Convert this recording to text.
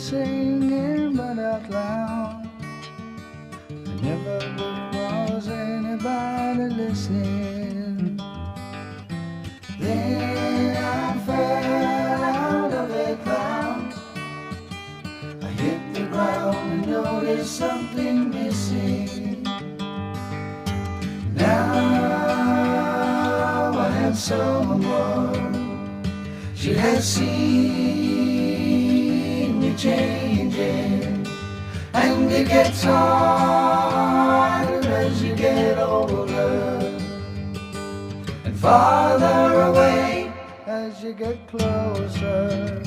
singing but out loud. There never was anybody listening. Then I fell out of a cloud. I hit the ground and noticed something missing. Now I have someone. She has seen me changing, and it gets harder as you get older, and farther away as you get closer.